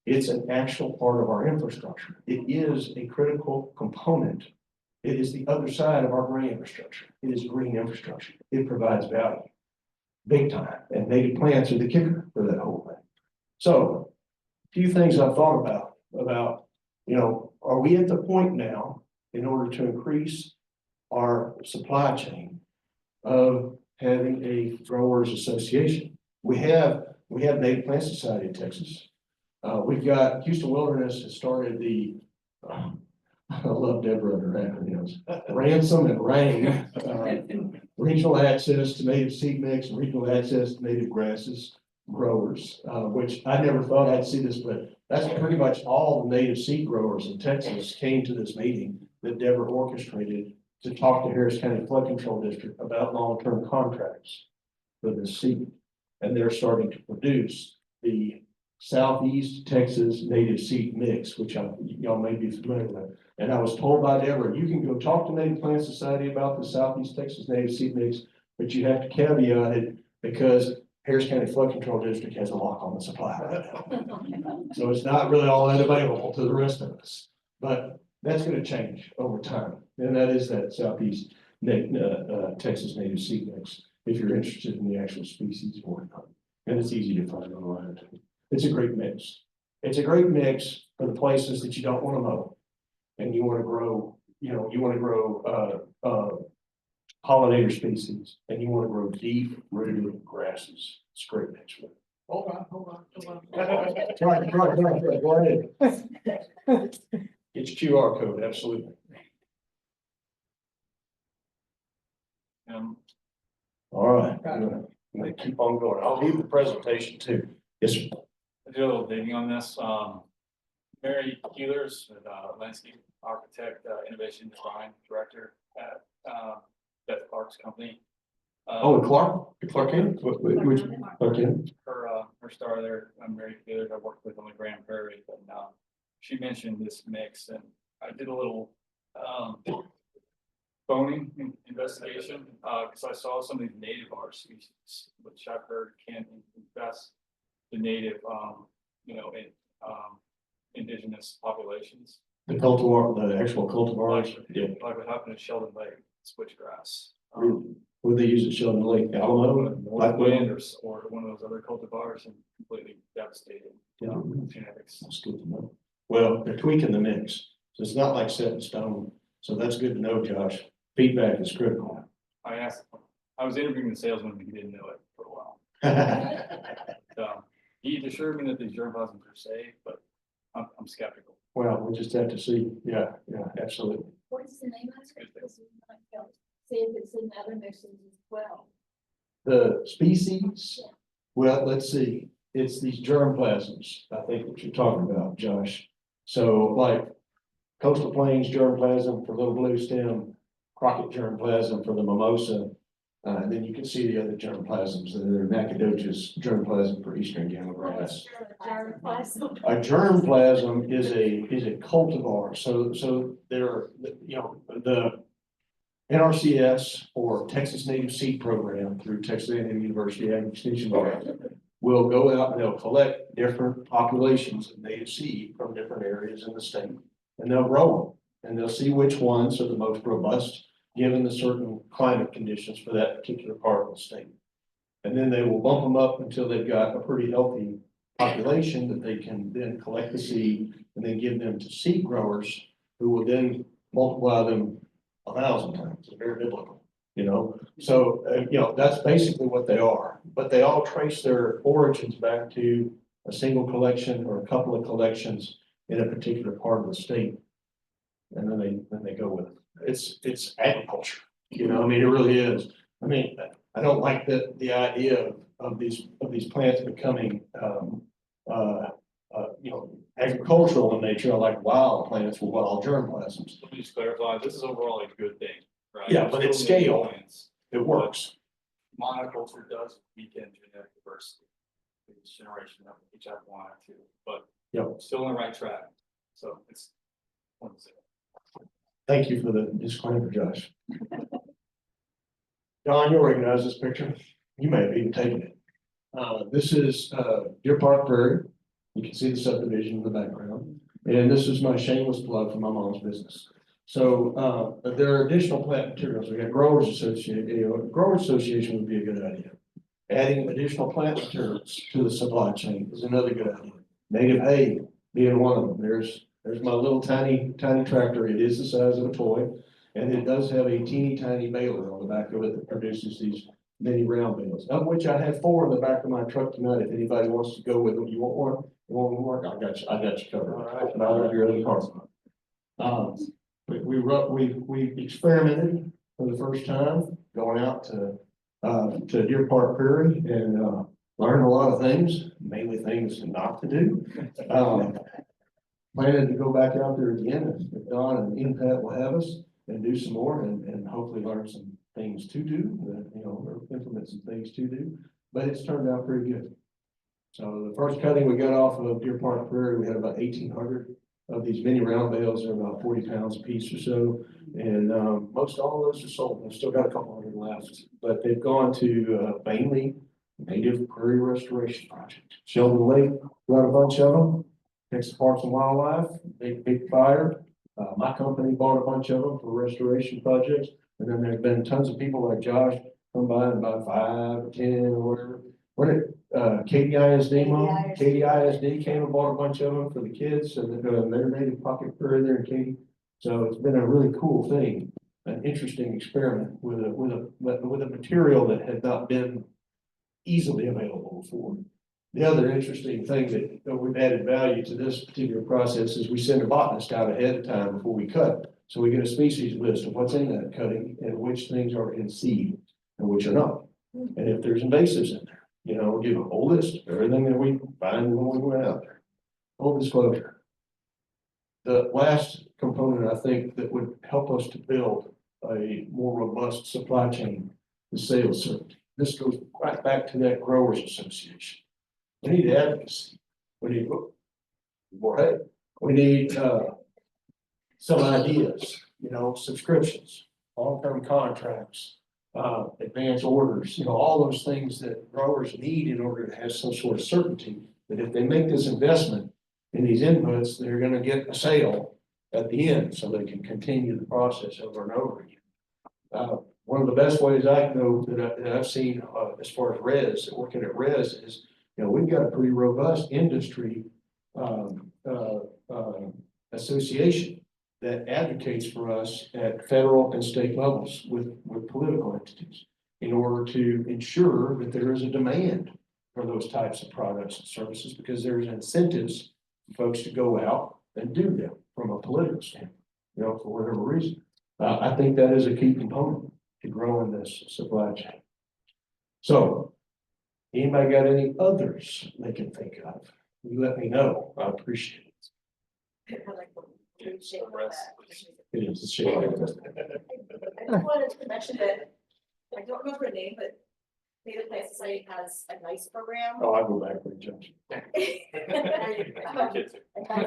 It's an actual part of our infrastructure. It is a critical component. It is the other side of our green infrastructure. It is green infrastructure. It provides value. Big time. And native plants are the kicker for that whole thing. So, a few things I've thought about, are we at the point now, in order to increase our supply chain, of having a growers association? We have Native Plant Society in Texas. We've got Houston Wilderness has started the, I love Deborah and her acronyms, ransom and RANG, regional access to native seed mix and regional access to native grasses growers, which I never thought I'd see this, but that's pretty much all the native seed growers in Texas came to this meeting that Deborah orchestrated to talk to Harris County Flood Control District about long-term contracts for this seed. And they're starting to produce the Southeast Texas native seed mix, which y'all may be familiar with. And I was told by Deborah, you can go talk to Native Plant Society about the Southeast Texas native seed mix, but you have to caveat it because Harris County Flood Control District has a lock on the supply right now. So it's not really all that available to the rest of us, but that's going to change over time. And that is that Southeast Texas native seed mix, if you're interested in the actual species or not. And it's easy to find online. It's a great mix. It's a great mix for the places that you don't want to mow. And you want to grow, pollinator species, and you want to grow deep rooted grasses. It's a great mix. Hold on. Right, go ahead. It's QR code, absolutely. All right, I'm gonna keep on going. I'll leave the presentation too. Yes, sir. I did a little digging on this. Mary Keelers, landscape architect, innovation design director at Beth Clark's company. Oh, Clark County? Which, okay. Her star there, Mary Keelers, I worked with on the Grand Prairie, and she mentioned this mix, and I did a little phoning investigation because I saw some of these native R species, which I've heard can infest the native, indigenous populations. The cultivar, the actual cultivars. Yeah. Like what happened in Sheldon Lake, switchgrass. Would they use it Sheldon Lake, Alamo, Blackland, or one of those other cultivars, and completely devastated genetics. That's good to know. Well, they're tweaking the mix, so it's not like set in stone. So that's good to know, Josh. Feedback is critical. I was interviewing the salesman, and he didn't know it for a while. So he assured me that these germplasms are safe, but I'm skeptical. Well, we'll just have to see. Yeah, absolutely. What is the name of it? Because we might go see if it's in other mixes as well. The species, well, let's see. It's these germplasms, I think what you're talking about, Josh. So like coastal plains germplasm for little blue stem, Crockett germplasm for the mimosa. And then you can see the other germplasms that are Nacogdoches germplasm for eastern gallowgrass. Germplasm. A germplasm is a cultivar. So there, the NRCS or Texas Native Seed Program through Texas A&M University Ag Extension will go out and they'll collect different populations of native seed from different areas in the state, and they'll grow them, and they'll see which ones are the most robust given the certain climate conditions for that particular part of the state. And then they will bump them up until they've got a pretty healthy population that they can then collect the seed and then give them to seed growers who will then multiply them 1,000 times. It's very biblical, So, that's basically what they are. But they all trace their origins back to a single collection or a couple of collections in a particular part of the state. And then they go with it. It's agriculture, it really is. I don't like the idea of these plants becoming, agricultural in nature. I like wild plants with wild germplasms. Let me just clarify, this is overall a good thing, right? Yeah, but it's scale. It works. Monoculture does weaken genetic diversity. Each generation of each have one or two, but still on the right track. So it's one to say. Thank you for the disclaimer, Josh. Don, you'll recognize this picture. You may have even taken it. This is Deer Park Prairie. You can see the subdivision in the background. And this is my shameless plug for my mom's business. So, there are additional plant materials. We got growers association, growers association would be a good idea. Adding additional plant materials to the supply chain is another good idea. Native hay being one of them. There's my little tiny tractor. It is the size of a toy. And it does have a teeny tiny baler on the back of it that produces these mini round bales, of which I have 4 in the back of my truck tonight. If anybody wants to go with them, you want one? You want one? I got you covered. All right. And I'll have your other car. We experimented for the first time, going out to Deer Park Prairie and, learned a lot of things, mainly things not to do. Planning to go back out there again if Don and Impact will have us and do some more and hopefully learn some things to do, or implement some things to do, but it's turned out pretty good. So the first cutting we got off of Deer Park Prairie, we had about 1,800 of these mini round bales. They're about 40 pounds a piece or so. And most all of those are sold. I've still got a couple hundred left, but they've gone to mainly native prairie restoration project. Sheldon Lake got a bunch of them. Texas Parks and Wildlife, big fire. My company bought a bunch of them for restoration projects. And then there's been tons of people like Josh come by and buy 5 or 10 or whatever. What did Katie ISD, Mom? Katie ISD came and bought a bunch of them for the kids, and their native pocket prairie there in Katie. So it's been a really cool thing, an interesting experiment with a material that had not been easily available before. The other interesting thing that we've added value to this particular process is we send a botanist out ahead of time before we cut. So we get a species list of what's in that cutting and which things are in seed and which are not. And if there's invasives in there, we'll give a whole list of everything that we find when we went out there. Full disclosure. The last component I think that would help us to build a more robust supply chain is sales certainty. This goes right back to that growers association. We need advocacy. We need more hay. We need some ideas, subscriptions, long-term contracts, advance orders, all those things that growers need in order to have some sort of certainty that if they make this investment in these inputs, they're going to get a sale at the end so they can continue the process over and over again. One of the best ways I know that I've seen as far as working at res is, we've got a pretty robust industry association that advocates for us at federal and state levels with political entities in order to ensure that there is a demand for those types of products and services, because there's incentives for folks to go out and do them from a political standpoint, for whatever reason. I think that is a key component to growing this supply chain. So, anybody got any others they can think of? You let me know. I appreciate it. I like the shape of that. It is a shame. I just wanted to mention that, I don't remember her name, but Native Plant Society has a nice program. Oh, I'll go back with Josh. And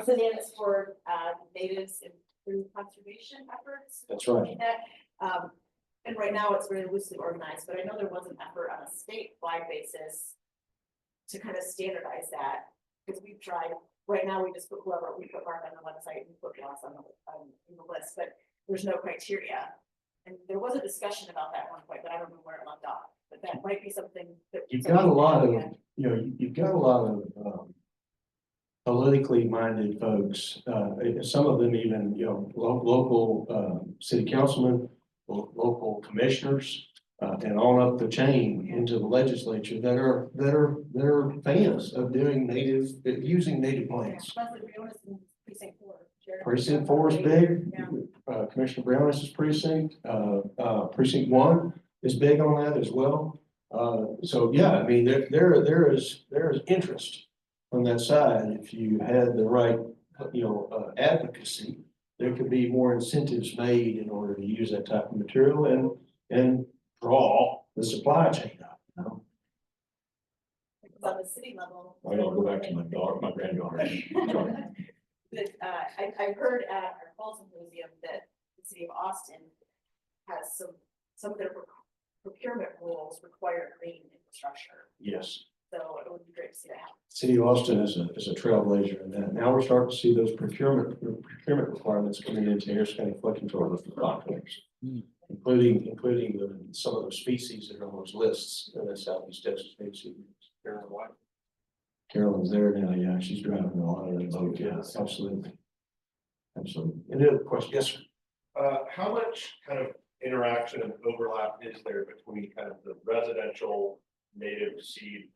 stands for natives improve conservation efforts. That's right. And right now it's very loosely organized, but I know there was an effort on a statewide basis to kind of standardize that, because we've tried. Right now, we just put whoever, we put Mark on the website, we put Ross on the list, but there's no criteria. And there was a discussion about that at one point, but I don't know where it left off. But that might be something that. You've got a lot of, you've got a lot of politically minded folks, some of them even, local city councilmen, local commissioners, and on up the chain into the legislature that are fans of using native plants. Precinct 4 is big. Commissioner Brown's precinct, precinct 1 is big on that as well. So yeah, I mean, there is interest from that side. If you had the right, advocacy, there could be more incentives made in order to use that type of material and draw the supply chain up. On the city level. I gotta go back to my granddaughter. I heard at our fall symposium that the city of Austin has some of their procurement rules require green infrastructure. Yes. So it would be great to see that happen. City of Austin is a trailblazer in that. Now we're starting to see those procurement requirements coming into Harris County flood control with the contractors. Including some of the species that are on those lists in the Southeast Texas agency. Carolyn White. Carolyn's there now, yeah, she's driving a lot of that boat, yeah, absolutely. Absolutely. Any other question? Yes, sir. How much kind of interaction and overlap is there between kind of the residential native seed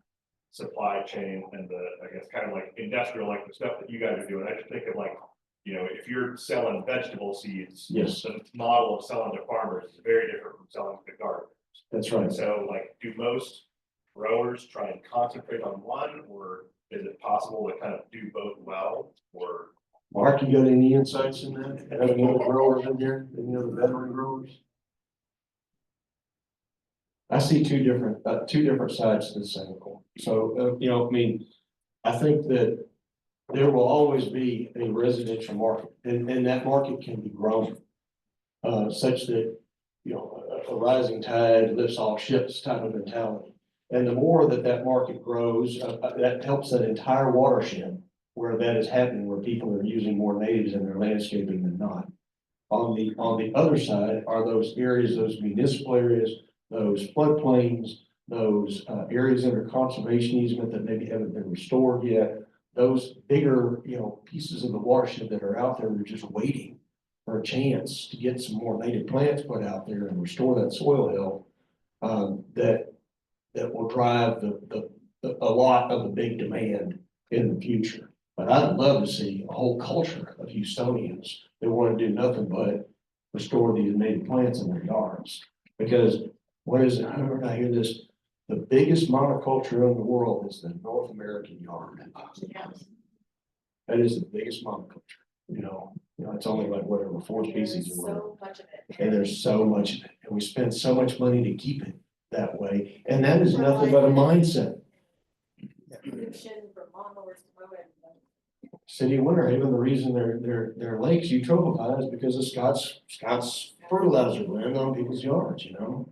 supply chain and the, I guess, kind of like industrial, like the stuff that you guys are doing? I just think of like, you know, if you're selling vegetable seeds. Yes. The model of selling to farmers is very different from selling to gardeners. That's right. So like, do most growers try and concentrate on one, or is it possible to kind of do both well, or? Mark, you got any insights in that? Have any other growers in here? Any other veteran growers? I see two different sides to the same coin. So, you know, I mean, I think that there will always be a residential market, and that market can be grown. Such that, you know, a rising tide lifts all ships type of mentality. And the more that market grows, that helps that entire watershed where that is happening, where people are using more natives in their landscaping than not. On the other side are those areas, those municipal areas, those floodplains, those areas under conservation easement that maybe haven't been restored yet. Those bigger, you know, pieces of the watershed that are out there, they're just waiting for a chance to get some more native plants put out there and restore that soil health. That will drive a lot of the big demand in the future. But I'd love to see a whole culture of Houstonians that want to do nothing but restore these native plants in their yards. Because what is it? I hear this, the biggest monoculture in the world is the North American yard. That is the biggest monoculture, you know, it's only like whatever, 4 species or whatever. So much of it. And there's so much of it, and we spend so much money to keep it that way, and that is nothing but a mindset. Pollution from lawnmowers to mow it. City of Winter Haven, the reason their lakes eutrophied is because of Scott's fertilizer land on people's yards, you know?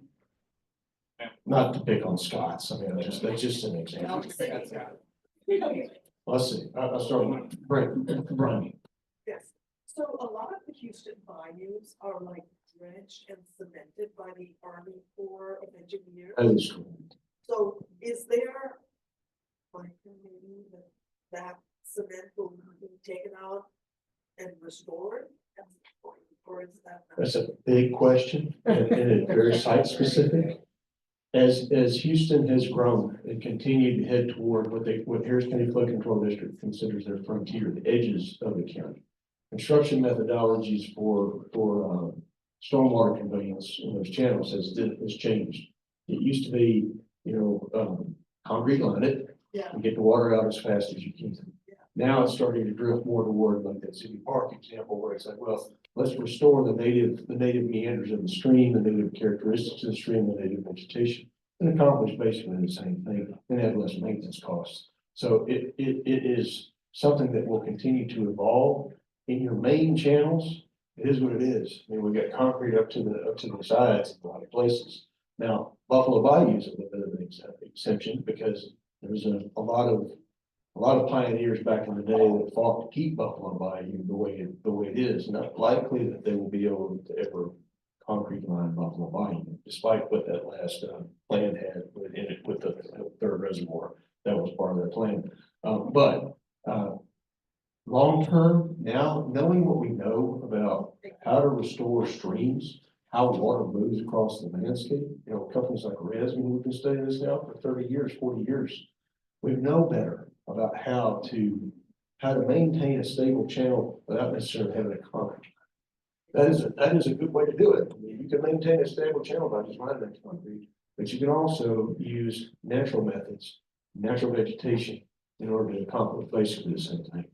Not to pick on Scott's, I mean, that's just an example. Let's see, I'll start with Brian. Yes, so a lot of the Houston bayous are like dredged and cemented by the Army Corps of Engineers. That is cool. So is there like maybe that cement will be taken out and restored? Or is that? That's a big question, and it's very site specific. As Houston has grown and continued to head toward what Harris County Flood Control District considers their frontier, the edges of the county. Construction methodologies for stormwater conveyance in those channels has changed. It used to be, you know, concrete line it, Yeah. and get the water out as fast as you can. Yeah. Now it's starting to drift more toward like that City Park example where it's like, well, let's restore the native meanders of the stream, the native characteristics of the stream, the native vegetation, and accomplish basically the same thing and have less maintenance costs. So it is something that will continue to evolve. In your main channels, it is what it is. I mean, we've got concrete up to the sides in a lot of places. Now, Buffalo Bayou is a little bit of an exception because there's a lot of pioneers back in the day that fought to keep Buffalo Bayou the way it is. Not likely that they will be able to ever concrete line Buffalo Bayou, despite what that last plan had in it with the third reservoir. That was part of the plan. But long term, now knowing what we know about how to restore streams, how water moves across the landscape, you know, companies like Res, we've been studying this now for 30 years, 40 years. We know better about how to maintain a stable channel without necessarily having a concrete. That is a good way to do it. I mean, you can maintain a stable channel by just running that concrete, but you can also use natural methods, natural vegetation in order to accomplish basically the same thing.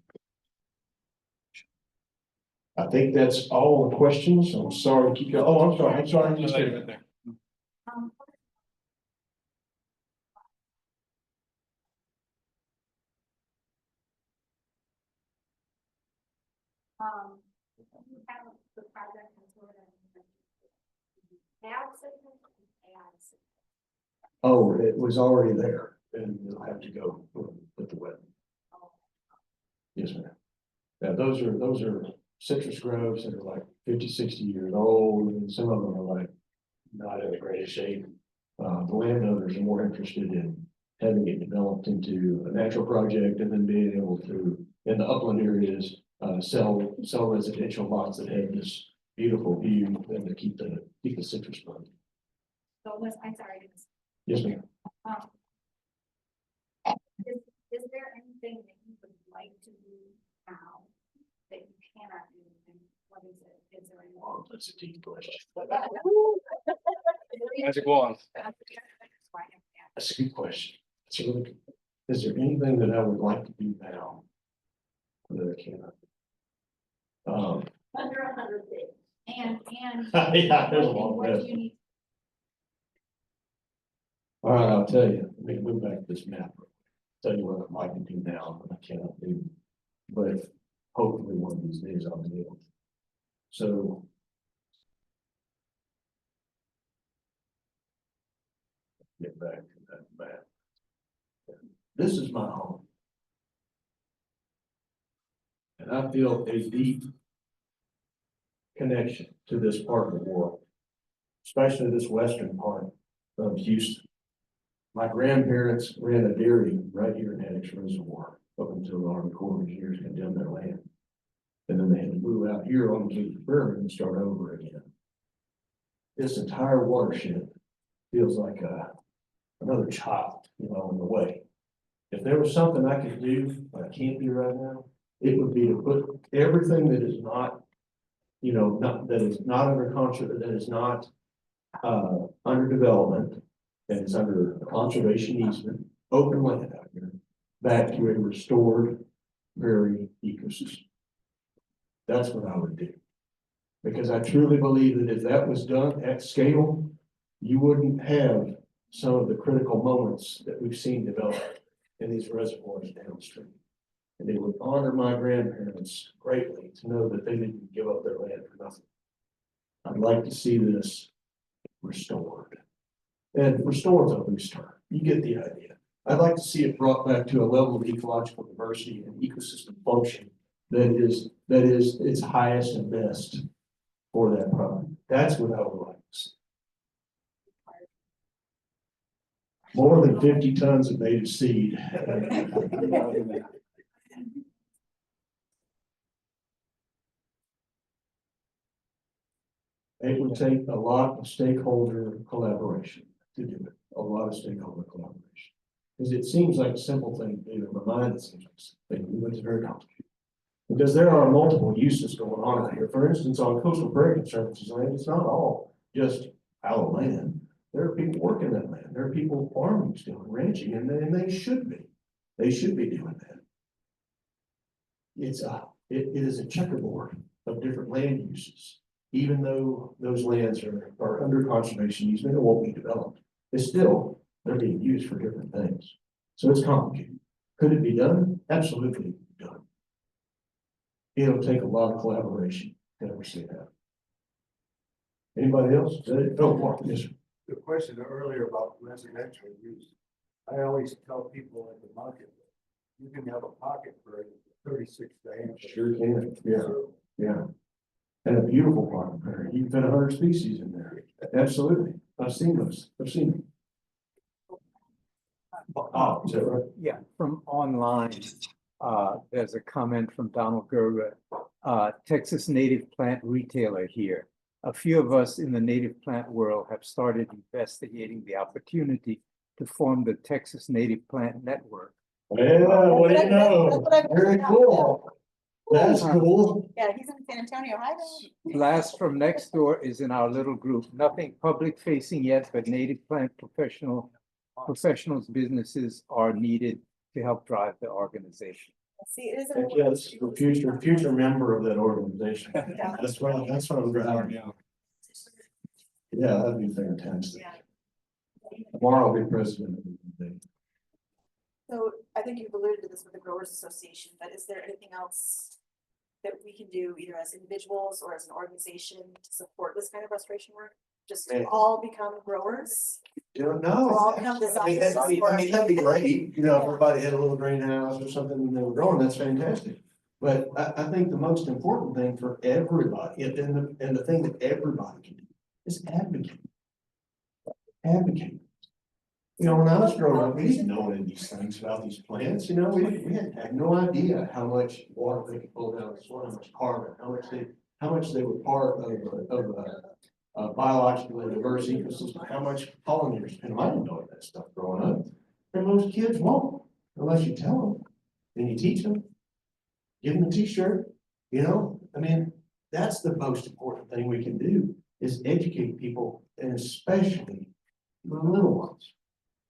I think that's all the questions. I'm sorry to keep you. Oh, I'm sorry. Just Right there. You have the project and sort of AI system, AI system. Oh, it was already there, and you'll have to go with the web. those are citrus groves that are like 50, 60 years old, and some of them are like not in the greatest shape. The landowners are more interested in having it developed into a natural project and then being able to, in the upland areas, sell residential lots that have this beautiful view and to keep the citrus growing. So was, I'm sorry. Yes, ma'am. Um, is there anything that you would like to do now that you cannot do? And what is it? Is there any? Oh, that's a deep question. Magic wand. That's a good question. That's a really good. Is there anything that I would like to do now that I cannot? Under 100 days. And. Yeah, there's a long what do list. you need? All right, I'll tell you, let me move back to this map. Tell you what I'd like to do now, but I cannot do. But hopefully one of these days I'll be able to. So. Get back to that map. This is my home. And I feel a deep connection to this part of the world, especially this western part of Houston. My grandparents ran a dairy right here in Haddix Reservoir up until the Army Corps of Engineers condemned their land. And then they had to move out here on the river and start over again. This entire watershed feels like another child, in the way. If there was something I could do, but I can't do right now, it would be to put everything that is not, that is not under contract, that is not under development, that is under a conservation easement, open land out here, back to a restored prairie ecosystem. That's what I would do. Because I truly believe that if that was done at scale, you wouldn't have some of the critical moments that we've seen develop in these reservoirs downstream. And it would honor my grandparents greatly to know that they didn't give up their land for nothing. I'd like to see this restored. And restored's a loose term. You get the idea. I'd like to see it brought back to a level of ecological diversity and ecosystem function that is its highest and best for that property. That's what I would like to see. More than 50 tons of native seed. It would take a lot of stakeholder collaboration to do it, a lot of stakeholder collaboration. Because it seems like a simple thing to do. In my mind, it seems like a simple thing to do, but it's very complicated. Because there are multiple uses going on out here. For instance, on coastal prairie conservancies land, it's not all just our land. There are people working that land. There are people farming still and ranching, and they should be. They should be doing that. It is a checkerboard of different land uses. Even though those lands are under conservation easement and won't be developed, they're being used for different things. So it's complicated. Could it be done? Absolutely done. It'll take a lot of collaboration to ever see that. Anybody else? Is that it? Oh, Mark, yes, sir. The question earlier about residential use, I always tell people in the market, you can have a pocket for 36 diameter. Sure can. Yeah. And a beautiful park prairie. You can fit 100 species in there. Absolutely. I've seen those. I've seen them. Oh, is that right? Yeah, from online, there's a comment from Donald Gerber, Texas native plant retailer here. A few of us in the native plant world have started investigating the opportunity to form the Texas Native Plant Network. Yeah, what do you know? Very cool. That's cool. Yeah, he's in San Antonio. Hi there. Blast from next door is in our little group. Nothing public facing yet, but native plant professionals, businesses are needed to help drive the organization. See, it is. Heck yeah, this is the future member of that organization. That's what I'm driving. Yeah, that'd be fantastic. Yeah. Tomorrow I'll be president of the thing. So I think you've alluded to this with the Growers Association, but is there anything else that we can do either as individuals or as an organization to support this kind of restoration work? Just to Man. all become growers? Don't All know. become I mean, that'd be great. If everybody had a little greenhouse or something and they were growing, that's fantastic. But I think the most important thing for everybody, and the thing that everybody can do is advocate. Advocate. You know, when I was growing up, we didn't know any of these things about these plants, you know, we had no idea how much water they could pull down the soil, how much carbon, how much they were part of a biologically diverse ecosystem, how much pollinators, and I didn't know that stuff growing up. And most kids won't, unless you tell them, and you teach them, give them a t-shirt, you know, I mean, that's the most important thing we can do, is educate people, and especially the little ones.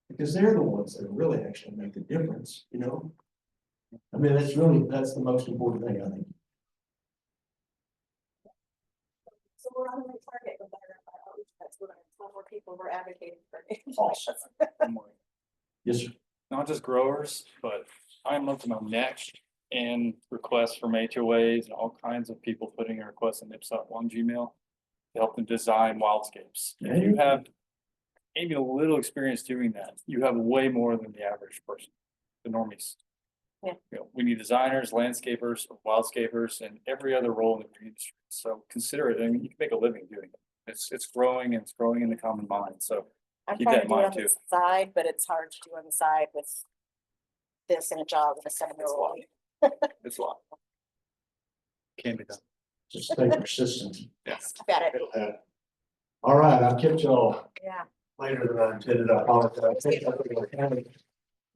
Because they're the ones that really actually make the difference, you know? I mean, that's the most important thing, I think. So we're on the right target with our outreach. That's what I'm telling more people we're advocating for. Awesome. Yes, sir. Not just growers, but I'm up to my neck in requests from HOAs and all kinds of people putting a request in IPSOT on Gmail to help them design wildscapes. If you have maybe a little experience doing that, you have way more than the average person, the normies. Yeah. You know, we need designers, landscapers, wildscapers, and every other role in the green industry. So consider it. I mean, you can make a living doing it. It's growing and it's growing in the common mind. So I'm keep trying that to in do it mind on too. the side, but it's hard to do on the side with this and a job with a 7-year-old. It's a lot. Can be done. Just stay persistent. Got it. It'll happen. All right, I've kept y'all Yeah. later than I intended. I apologize.